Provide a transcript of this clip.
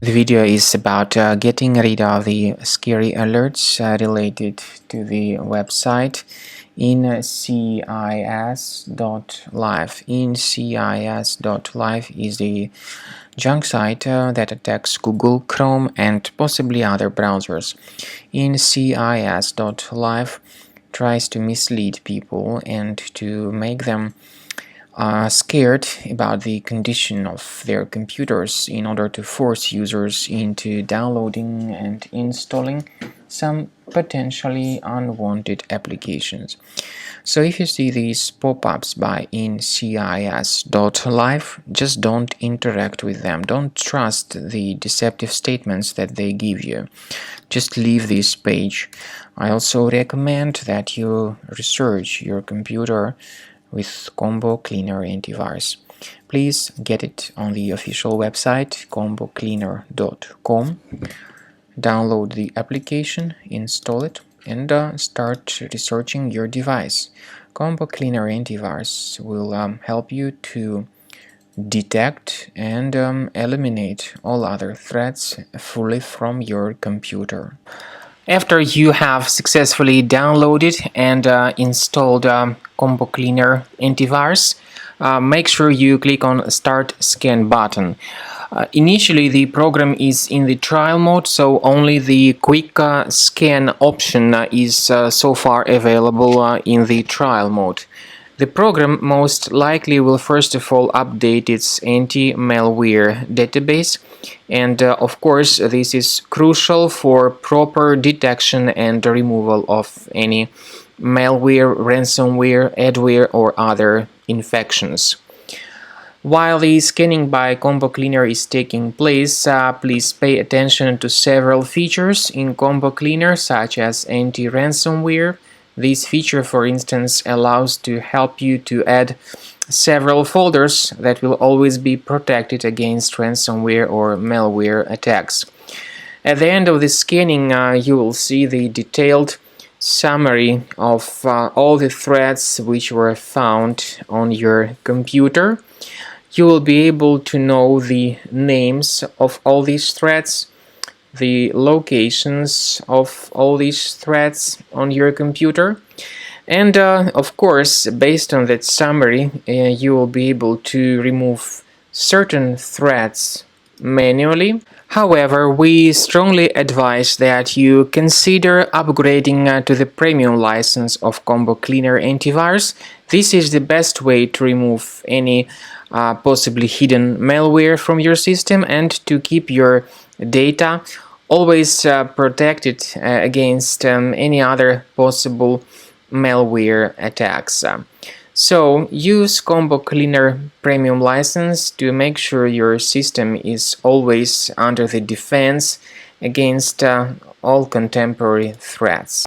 The video is about getting rid of the scary alerts related to the website Incis.live. Incis.live is the junk site that attacks Google, Chrome, and possibly other browsers. Incis.live tries to mislead people and to make them scared about the condition of their computers in order to force users into downloading and installing some potentially unwanted applications. So if you see these pop-ups by Incis.live, just don't interact with them. Don't trust the deceptive statements that they give you. Just leave this page. I also recommend that you research your computer with Combo Cleaner antivirus. Please get it on the official website combocleaner.com. Download the application, install it, and start researching your device. Combo Cleaner antivirus will help you to detect and eliminate all other threats fully from your computer. After you have successfully downloaded and installed Combo Cleaner antivirus, make sure you click on Start Scan button. Initially, the program is in the trial mode, so only the quick scan option is so far available in the trial mode. The program most likely will first of all update its anti-malware database, and of course this is crucial for proper detection and removal of any malware, ransomware, adware or other infections. While the scanning by Combo Cleaner is taking place, please pay attention to several features in Combo Cleaner, such as anti-ransomware. This feature, for instance, allows to help you to add several folders that will always be protected against ransomware or malware attacks. At the end of the scanning, you will see the detailed summary of all the threats which were found on your computer. You will be able to know the names of all these threats, the locations of all these threats on your computer, and of course, based on that summary, you will be able to remove certain threats manually. However, we strongly advise that you consider upgrading to the premium license of Combo Cleaner antivirus. This is the best way to remove any possibly hidden malware from your system and to keep your data always protected against any other possible malware attacks. So use Combo Cleaner Premium license to make sure your system is always under the defense against all contemporary threats.